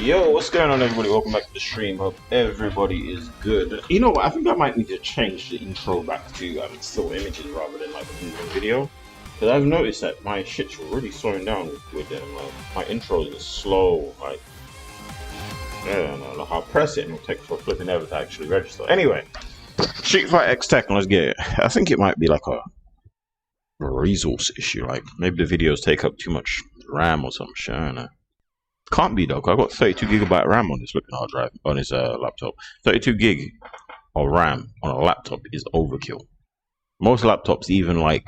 Yo, what's going on, everybody? Welcome back to the stream. Hope everybody is good. You know what? I think I might need to change the intro back to still images rather than like a moving video, because I've noticed that my shit's really slowing down with them. My intros is slow. Like, yeah, no, I'll press it and it'll take for flipping ever to actually register. Anyway, StreetFighterXTekken, let's get it. I think it might be like a resource issue. Like maybe the videos take up too much RAM or some shit. I don't know. Can't be though, I've got 32GB RAM on this looking hard drive, on his laptop. 32 gig of RAM on a laptop is overkill. Most laptops, even like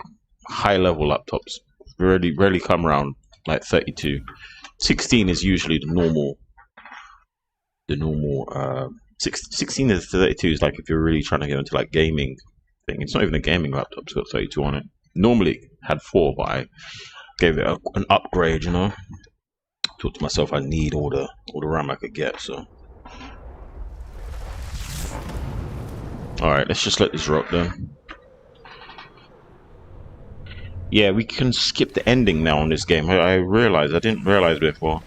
high level laptops, rarely come around like 32. 16 is usually the normal. 16 to 32 is like if you're really trying to get into like gaming thing. It's not even a gaming laptop, it's got 32 on it. Normally had 4, but I gave it an upgrade, you know. Thought to myself, I need all the RAM I could get. So, all right, let's just let this rock then. Yeah, we can skip the ending now on this game. I realized, I didn't realize before.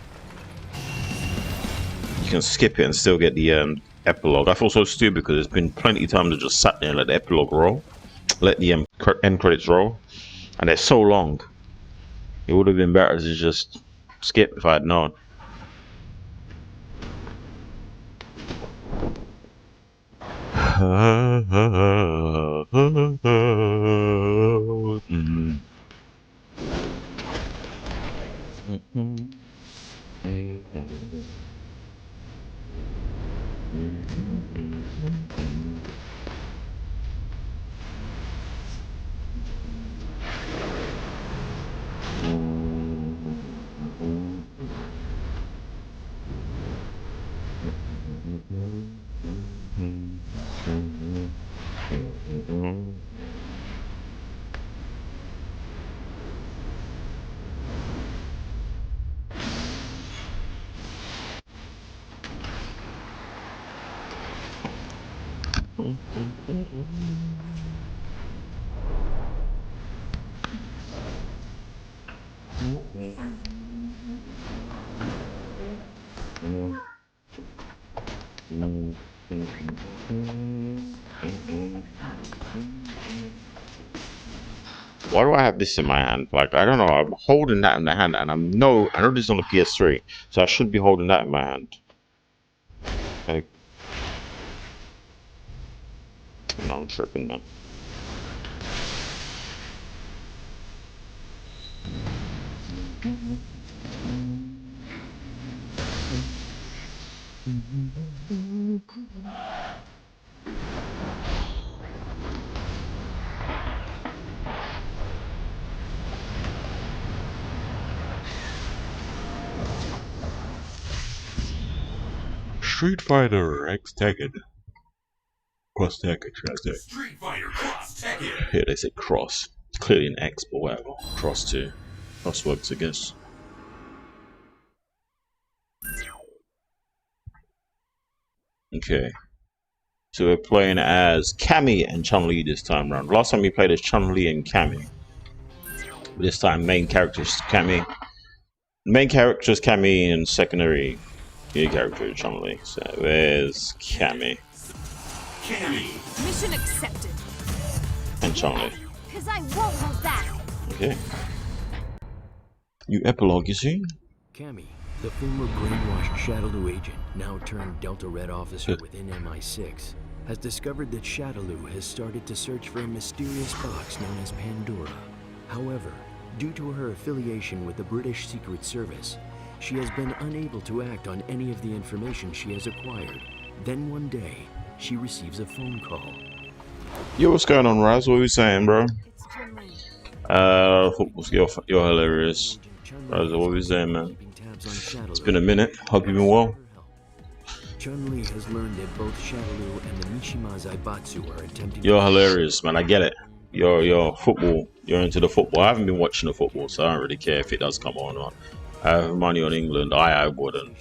You can skip it and still get the epilogue. I feel so stupid because there's been plenty of times I just sat there and let the epilogue roll, let the end credits roll, and they're so long. It would have been better to just skip if I had known. Why do I have this in my hand? Like, I don't know, I'm holding that in the hand and I know this is on the PS3, so I should be holding that in my hand. Like, no, I'm tripping, man. StreetFighterXTekken. Cross Tekken, StreetFighterXTekken. Here they say cross. It's clearly an X, but whatever. Cross 2. Cross works, I guess. Okay. So we're playing as Cammy and Chun-li this time around. Last time we played as Chun-li and Cammy. This time main characters Cammy. Main characters Cammy and secondary character Chun-li. So where's Cammy? Mission accepted. And Chun-li. Cause I won't hold back. Okay. You epilogue, you see? Cammy, the former brainwashed Shadaloo agent, now turned Delta Red officer within MI6, has discovered that Shadaloo has started to search for a mysterious box known as Pandora. However, due to her affiliation with the British Secret Service, she has been unable to act on any of the information she has acquired. Then one day, she receives a phone call. Yo, what's going on, Raz? What are you saying, bro? You're hilarious. Raz, what are you saying, man? It's been a minute. Hope you've been well. Chun-li has learned that both Shadaloo and the Mishima Zaibatsu are attempting. You're hilarious, man. I get it. You're football. You're into the football. I haven't been watching the football, so I don't really care if it does come on or not. I have money on England. I wouldn't.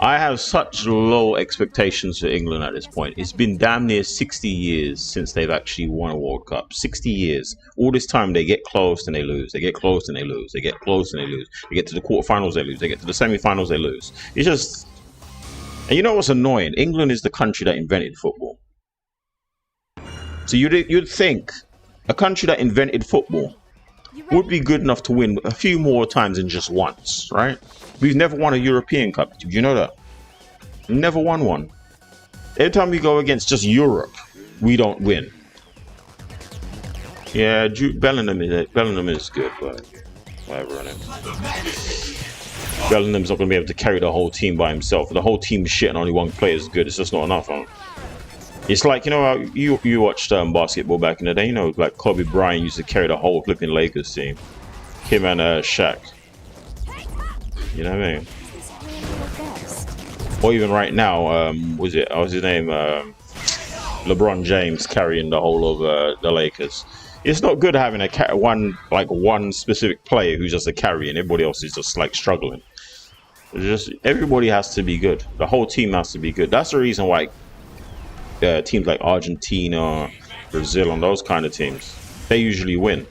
I have such low expectations for England at this point. It's been damn near 60 years since they've actually won a World Cup. 60 years. All this time they get close and they lose. They get close and they lose. They get close and they lose. They get to the quarterfinals, they lose. They get to the semi-finals, they lose. It's just... And you know what's annoying? England is the country that invented football. So you'd think a country that invented football would be good enough to win a few more times than just once, right? We've never won a European Cup. Did you know that? We've never won one. Every time we go against just Europe, we don't win. Yeah, Bellingham is good, but whatever. Bellingham's not going to be able to carry the whole team by himself. The whole team is shit and only one player is good. It's just not enough, huh? It's like, you know, how you watched basketball back in the day. You know, like Kobe Bryant used to carry the whole flipping Lakers team. Him and Shaq. You know what I mean? Or even right now, what's his name? LeBron James carrying the whole of the Lakers. It's not good having one specific player who's just a carry and everybody else is just like struggling. Everybody has to be good. The whole team has to be good. That's the reason why teams like Argentina, Brazil, and those kind of teams, they usually win.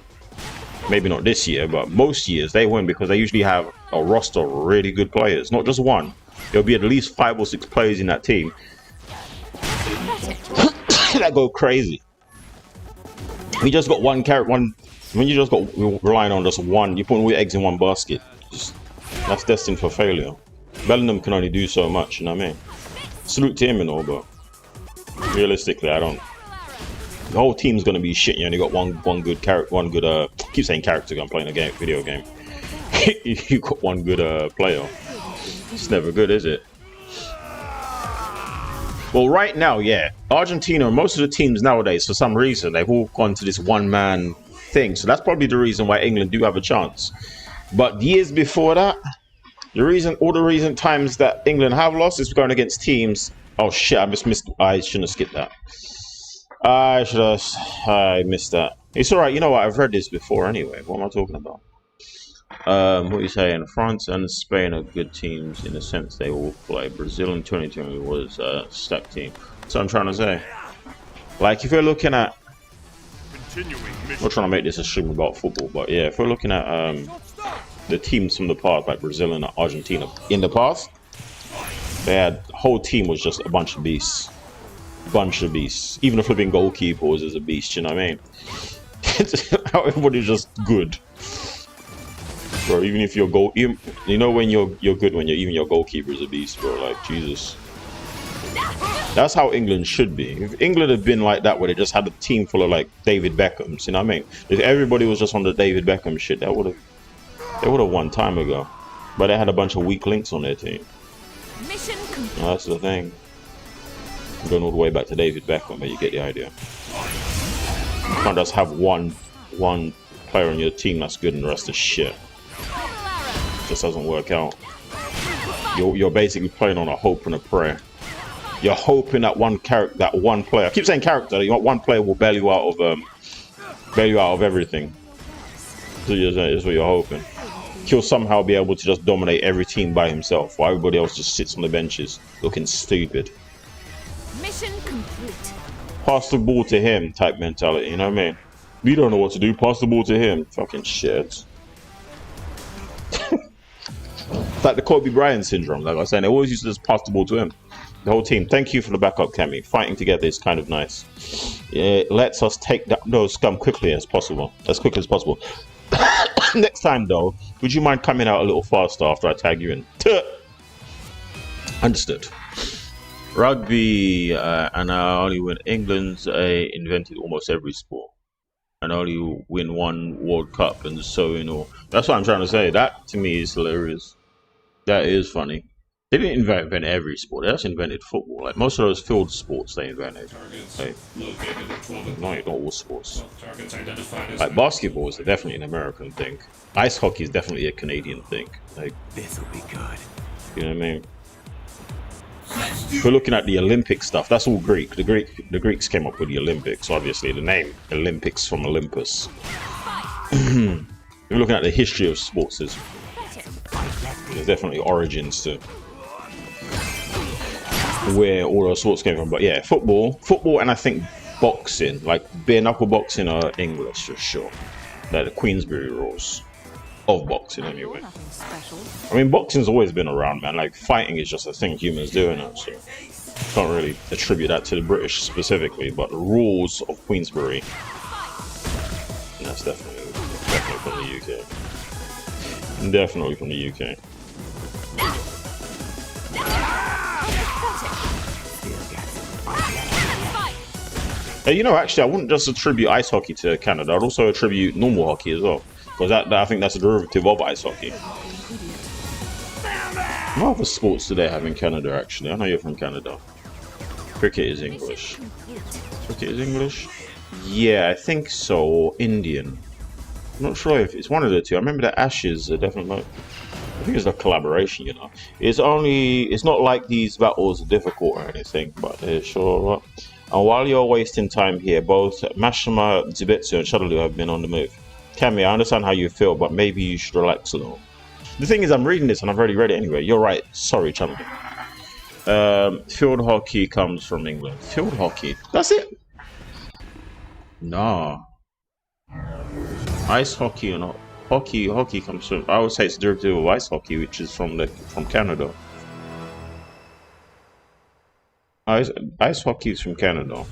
Maybe not this year, but most years they win because they usually have a roster of really good players. Not just one. There'll be at least 5 or 6 players in that team that go crazy. We just got one carrot. When you just got relying on just one, you put all your eggs in one basket. That's destined for failure. Bellingham can only do so much, you know what I mean? Salute to him and all, but realistically, I don't. The whole team's gonna be shit. You only got one good character, one good I keep saying character. I'm playing a video game. You got one good player. It's never good, is it? Well, right now, yeah, Argentina, most of the teams nowadays, for some reason, they've all gone to this one-man thing. So that's probably the reason why England do have a chance. But years before that, all the recent times that England have lost is going against teams. Oh shit! I missed. I shouldn't have skipped that. I missed that. It's all right. You know what? I've read this before anyway. What am I talking about? What are you saying? France and Spain are good teams in the sense they all play. Brazil in 2020 was a stacked team. So I'm trying to say, like, if you're looking at, I'm not trying to make this a stream about football, but yeah, if we're looking at the teams from the past, like Brazil and Argentina, in the past, the whole team was just a bunch of beasts. Even the flipping goalkeeper was a beast, you know what I mean? Everybody's just good. Bro, even if your you know when you're good when even your goalkeeper is a beast, bro. Like, Jesus. That's how England should be. If England had been like that, where they just had a team full of like David Beckhams, you know what I mean? If everybody was just on the David Beckham shit, they would have won time ago. But they had a bunch of weak links on their team. Mission complete. That's the thing. I'm going all the way back to David Beckham, but you get the idea. You can't just have one player on your team that's good and the rest is shit. It just doesn't work out. You're basically playing on a hope and a prayer. You're hoping that one player. I keep saying character. You want one player will bail you out of everything. So that's what you're hoping. He'll somehow be able to just dominate every team by himself, while everybody else just sits on the benches looking stupid. Mission complete. Pass the ball to him type mentality, you know what I mean? We don't know what to do, pass the ball to him. Fucking shit. It's like the Kobe Bryant syndrome, like I was saying, they always used to just pass the ball to him. The whole team. Thank you for the backup, Cammy. Fighting together is kind of nice. It lets us take those scum quickly as possible. Next time, though, would you mind coming out a little faster after I tag you in? Understood. Rugby and only when England's invented almost every sport and only win one World Cup and so that's what I'm trying to say. That to me is hilarious. That is funny. They didn't invent every sport. They just invented football. Like most of those field sports, they invented. Like, not all sports. Like basketball is definitely an American thing. Ice hockey is definitely a Canadian thing. Like, This will be good. you know what I mean? If we're looking at the Olympic stuff, that's all Greek. The Greeks came up with the Olympics. Obviously, the name Olympics from Olympus. If we're looking at the history of sports, there's definitely origins to where all those sports came from. But yeah, football, and I think boxing, like bare knuckle boxing, are English for sure. They're the Queensberry rules of boxing, anyway. I mean, boxing's always been around, man. Like fighting is just a thing humans do, and so can't really attribute that to the British specifically. But the rules of Queensberry, that's definitely from the UK. Definitely from the UK. Hey, you know, actually, I wouldn't just attribute ice hockey to Canada. I'd also attribute normal hockey as well, because I think that's a derivative of ice hockey. What other sports do they have in Canada, actually? I know you're from Canada. Cricket is English. Cricket is English? Yeah, I think so. Or Indian. I'm not sure if it's one of the two. I remember the Ashes are definitely... I think it's a collaboration, you know. It's not like these battles are difficult or anything, but they're sure. And while you're wasting time here, both Mashima, Zibetsu, and Shadowloo have been on the move. Cammy, I understand how you feel, but maybe you should relax a little. The thing is, I'm reading this and I've already read it anyway. You're right. Sorry, Chun. Field hockey comes from England. Field hockey? That's it? Nah. Ice hockey and hockey comes from... I would say it's a derivative of ice hockey, which is from Canada. Ice hockey is from Canada.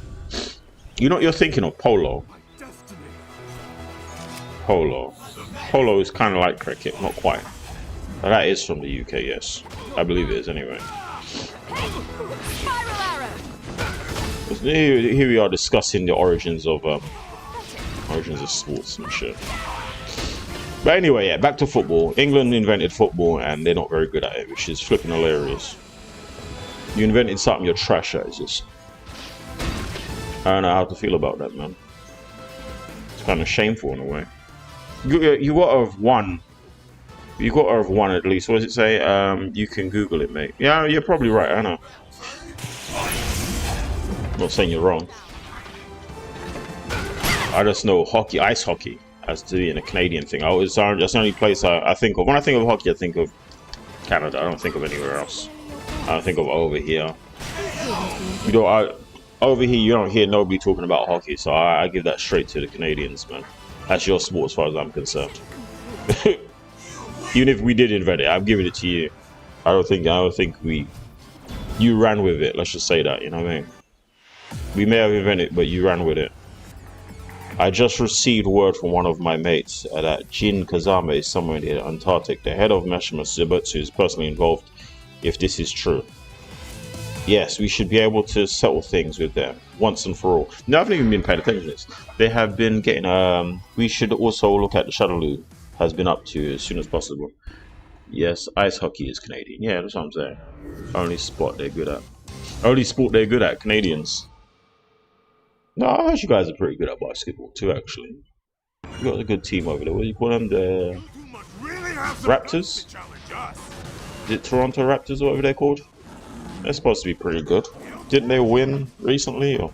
You know what you're thinking of? Polo. Polo is kind of like cricket, not quite. But that is from the UK, yes. I believe it is anyway. Here we are discussing the origins of sports and shit. But anyway, yeah, back to football. England invented football and they're not very good at it, which is flipping hilarious. You invented something you're trash at. It's just... I don't know how to feel about that, man. It's kind of shameful in a way. You gotta have won. You gotta have won at least. What does it say? You can Google it, mate. Yeah, you're probably right. I know. I'm not saying you're wrong. I just know hockey, ice hockey, as to being a Canadian thing. That's the only place I think of. When I think of hockey, I think of Canada. I don't think of anywhere else. I don't think of over here. You know, over here you don't hear nobody talking about hockey, so I give that straight to the Canadians, man. That's your sport as far as I'm concerned. Even if we did invent it, I'm giving it to you. I don't think you ran with it. Let's just say that, you know what I mean? We may have invented it, but you ran with it. I just received word from one of my mates that Jin Kazama is somewhere in the Antarctic. The head of Mashima Zibutsu is personally involved. If this is true, yes, we should be able to settle things with them once and for all. No, I haven't even been paying attention to this. They have been getting. We should also look at the Shadowloo has been up to as soon as possible. Yes, ice hockey is Canadian. Yeah, that's what I'm saying. Only sport they're good at. Canadians. No, I heard you guys are pretty good at basketball too, actually. You got a good team over there. What do you call them? The Raptors? Is it Toronto Raptors or whatever they're called? They're supposed to be pretty good. Didn't they win recently? Or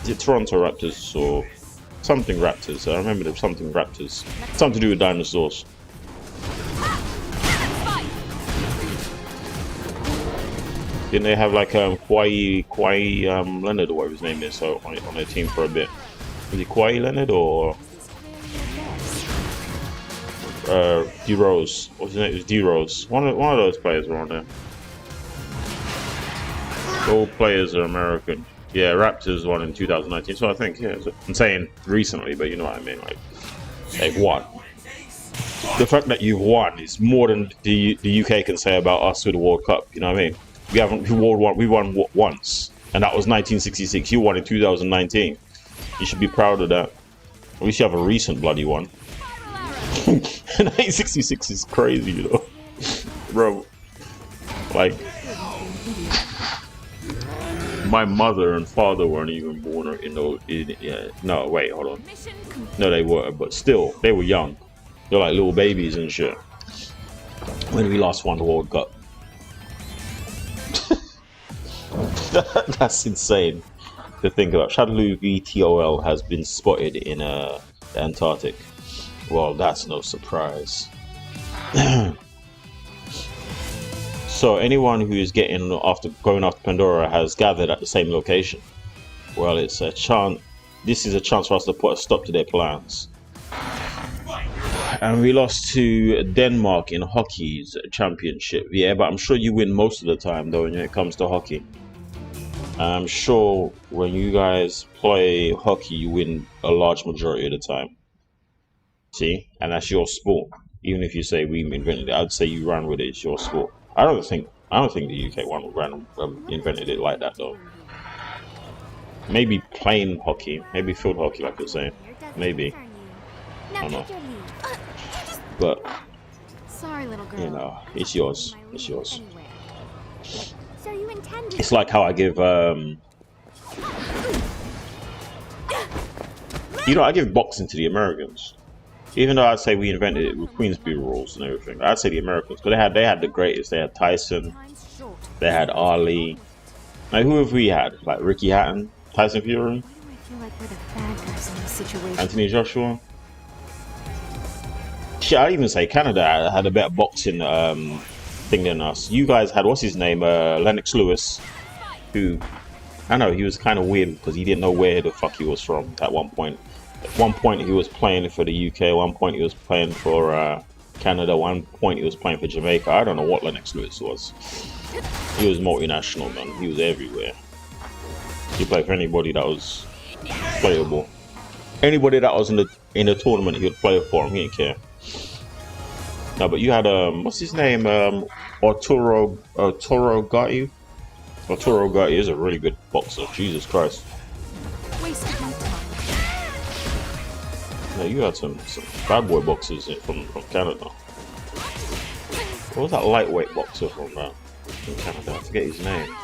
is it Toronto Raptors or something Raptors? I remember there was something Raptors. Something to do with dinosaurs. Didn't they have like Kawhi Leonard or whatever his name is so on their team for a bit? Was it Kawhi Leonard or D-Rose? What's his name? It was D-Rose. One of those players were on there. All players are American. Yeah, Raptors won in 2019. So I think, yeah, I'm saying recently, but you know what I mean. Like they've won. The fact that you've won is more than the UK can say about us with the World Cup. You know what I mean? We won once, and that was 1966. You won in 2019. You should be proud of that. At least you have a recent bloody one. 1966 is crazy, you know, bro. Like, my mother and father weren't even born yeah. No, wait, hold on. No, they were, but still, they were young. They're like little babies and shit when we last won the World Cup. That's insane to think about. Shadowloo VTOL has been spotted in the Antarctic. Well, that's no surprise. So anyone who is going after Pandora has gathered at the same location. Well, it's a chance. This is a chance for us to put a stop to their plans. And we lost to Denmark in hockey's championship. Yeah, but I'm sure you win most of the time though when it comes to hockey. I'm sure when you guys play hockey, you win a large majority of the time. See, and that's your sport. Even if you say we invented it, I'd say you ran with it. It's your sport. I don't think the UK one invented it like that though. Maybe plain hockey, maybe field hockey, like you're saying. Maybe. I don't know. But you know, it's yours. It's yours. It's like how I give you know, I give boxing to the Americans. Even though I'd say we invented it with Queensberry rules and everything, I'd say the Americans, because they had the greatest. They had Tyson, they had Ali. Like, who have we had? Like Ricky Hatton, Tyson Fury, Anthony Joshua. Shit, I'd even say Canada had a better boxing thing than us. You guys had, what's his name, Lennox Lewis, who, I know, he was kind of weird because he didn't know where the fuck he was from at one point. At one point he was playing for the UK, at one point he was playing for Canada, at one point he was playing for Jamaica. I don't know what Lennox Lewis was. He was multinational, man. He was everywhere. He played for anybody that was playable. Anybody that was in the tournament, he would play for him. He didn't care. No, but you had what's his name? Arturo Gatti. Arturo Gatti is a really good boxer. Jesus Christ. Yeah, you had some bad boy boxers from Canada. What was that lightweight boxer from Canada? I forget his name.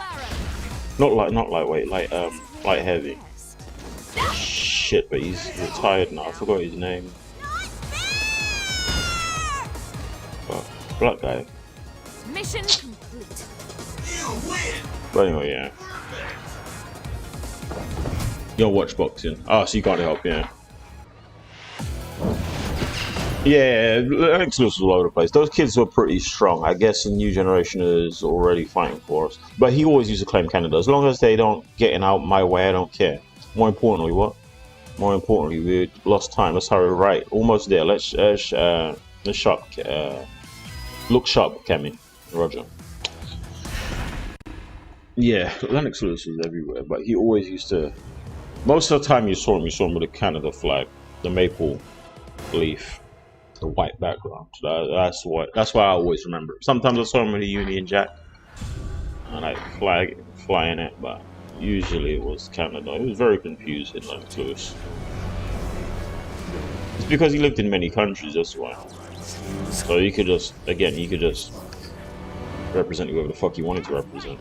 Not lightweight, light heavy. Shit, but he's retired now. I forgot his name. But black guy. Mission complete. But anyway, yeah. You don't watch boxing. Oh, so you can't help, yeah. Yeah, Lennox Lewis was all over the place. Those kids were pretty strong. I guess the new generation is already fighting for us. But he always used to claim Canada. As long as they don't get out my way, I don't care. More importantly, what? More importantly, we lost time. Let's hurry right. Almost there. Let's sharp. Look sharp, Cammy. Roger. Yeah, Lennox Lewis was everywhere, but he always used to. Most of the time you saw him with a Canada flag, the maple leaf, the white background. That's why I always remember. Sometimes I saw him with a Union Jack, and I flying it, but usually it was Canada. It was very confusing, Lennox Lewis. It's because he lived in many countries, that's why. So you could just represent whoever the fuck you wanted to represent.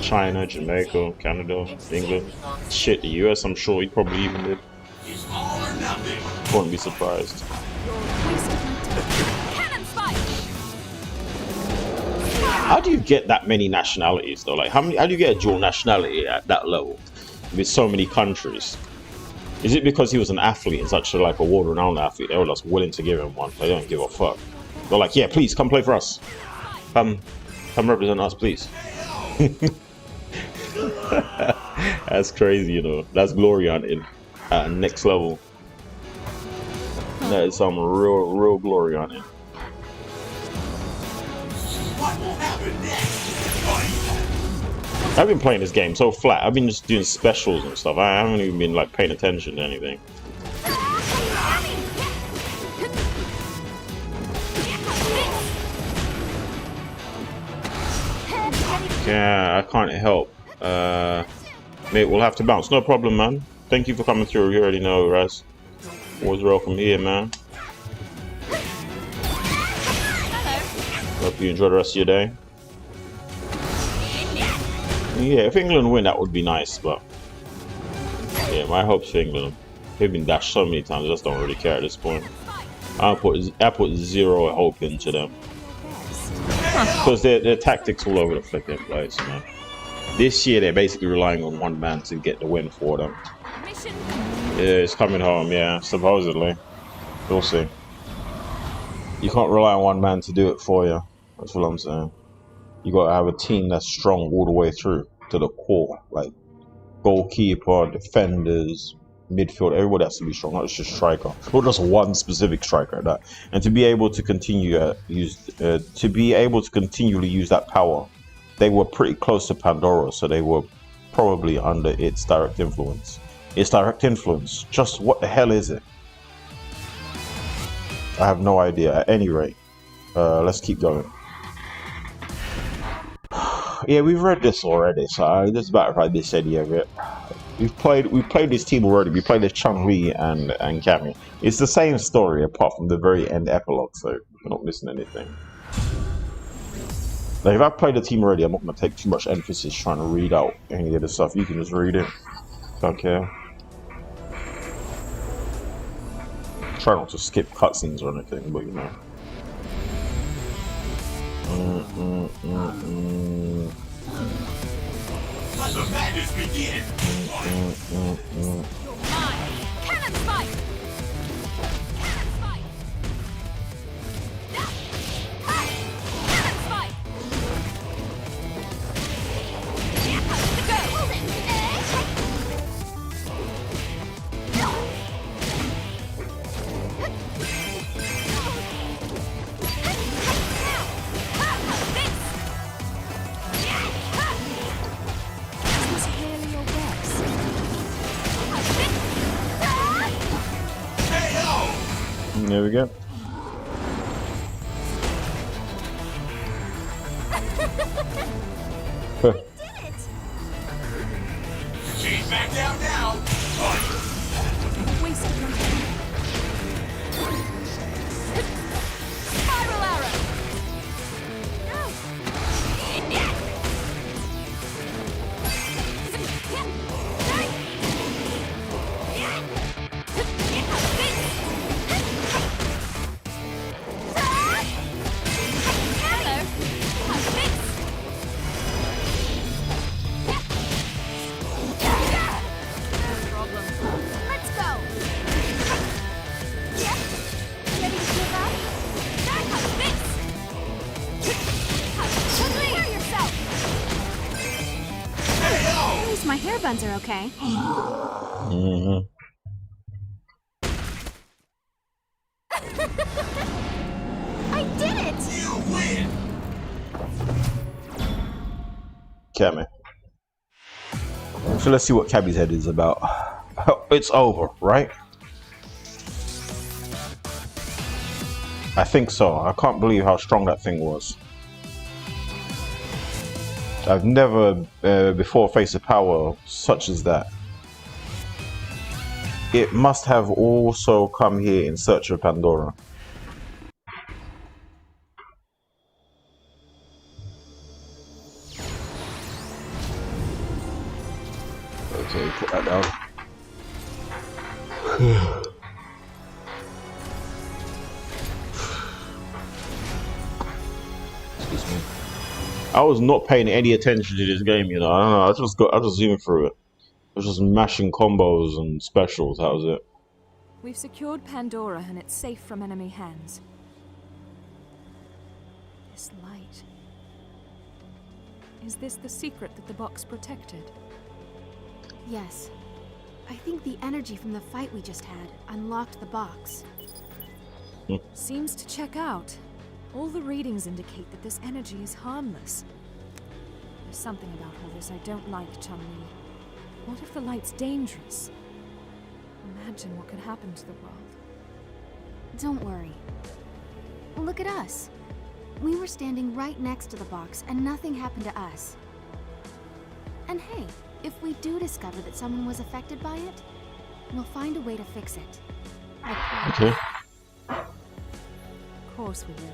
China, Jamaica, Canada, England, shit, the US, I'm sure he probably even did. Wouldn't be surprised. How do you get that many nationalities though? Like how do you get a dual nationality at that level with so many countries? Is it because he was an athlete and such a world-renowned athlete? They were just willing to give him one. They don't give a fuck. They're like, yeah, please come play for us. Come represent us, please. That's crazy, you know. That's glory hunting at next level. That is some real glory hunting. I've been playing this game so flat. I've been just doing specials and stuff. I haven't even been paying attention to anything. Yeah, I can't help. Mate, we'll have to bounce. No problem, man. Thank you for coming through. You already know, Raz. Always welcome here, man. Hope you enjoy the rest of your day. Yeah, if England win, that would be nice, but yeah, my hopes for England. They've been dashed so many times, I just don't really care at this point. I put zero hope into them. Because their tactics all over the flipping place, man. This year they're basically relying on one man to get the win for them. Yeah, it's coming home, yeah, supposedly. We'll see. You can't rely on one man to do it for you. That's what I'm saying. You gotta have a team that's strong all the way through to the core, like goalkeeper, defenders, midfield. Everybody has to be strong, not just striker, not just one specific striker. That, and to be able to continue continually use that power, they were pretty close to Pandora, so they were probably under its direct influence. Its direct influence. Just what the hell is it? I have no idea. At any rate, let's keep going. Yeah, we've read this already, so it doesn't matter if I missed any of it. We've played this team already. We played as Chun-li and Cammy. It's the same story apart from the very end epilogue, so we're not missing anything. Like, if I've played the team already, I'm not going to take too much emphasis trying to read out any of the stuff. You can just read it. Don't care. Try not to skip cutscenes or anything, but you know. Let the madness begin! You're mine. Cannon spike. Cannon spike. Cannon spike. Go. Hold it. There we go. We did it! She's back down now! Wasted my time. Spiral arrow! No! My hair buns are okay. I did it! You win! Cammy. So let's see what Cammy's head is about. It's over, right? I think so. I can't believe how strong that thing was. I've never before faced a power such as that. It must have also come here in search of Pandora. Okay, put that down. Excuse me. I was not paying any attention to this game, you know. I don't know. I just zoomed through it. I was just mashing combos and specials. That was it. We've secured Pandora and it's safe from enemy hands. This light. Is this the secret that the box protected? Yes. I think the energy from the fight we just had unlocked the box. Seems to check out. All the readings indicate that this energy is harmless. There's something about all this I don't like, Chun-li. What if the light's dangerous? Imagine what could happen to the world. Don't worry. Look at us. We were standing right next to the box and nothing happened to us. And hey, if we do discover that someone was affected by it, we'll find a way to fix it. Okay. Of course we will.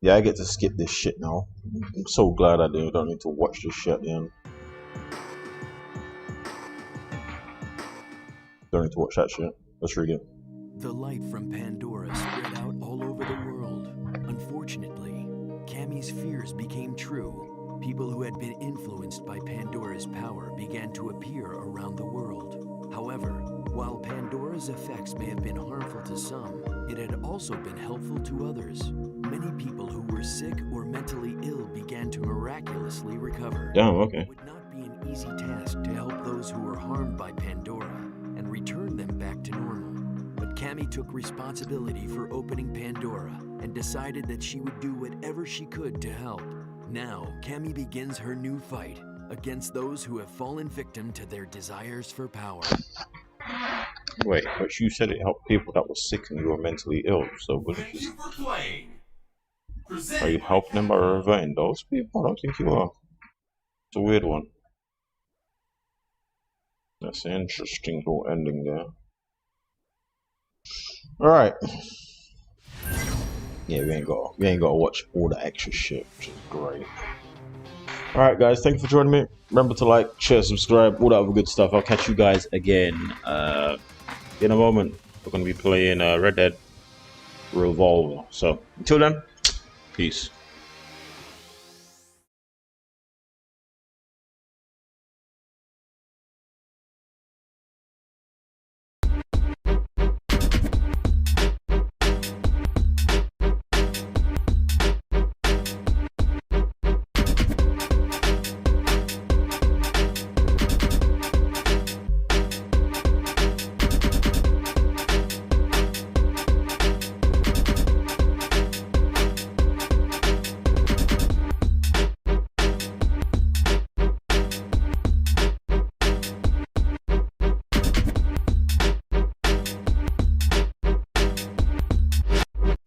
Yeah, I get to skip this shit now. I'm so glad I don't need to watch this shit at the end. Don't need to watch that shit. Let's read it. The light from Pandora spread out all over the world. Unfortunately, Cammy's fears became true. people who had been influenced by Pandora's power began to appear around the world. However, while Pandora's effects may have been harmful to some, it had also been helpful to others. Many people who were sick or mentally ill began to miraculously recover. Damn, okay. It would not be an easy task to help those who were harmed by Pandora and return them back to normal. But Cammy took responsibility for opening Pandora and decided that she would do whatever she could to help. Now, Cammy begins her new fight against those who have fallen victim to their desires for power. Wait, but you said it helped people that were sick and you were mentally ill, so was it Thank just... you for playing. Are you Presented by helping them by reverting those people? I don't think you are. It's a weird one. That's an interesting little ending there. Alright. Yeah, we ain't got to watch all the extra shit, which is great. Alright guys, thank you for joining me. Remember to like, share, subscribe, all that other good stuff. I'll catch you guys again in a moment. We're going to be playing Red Dead Revolver. So, until then, peace.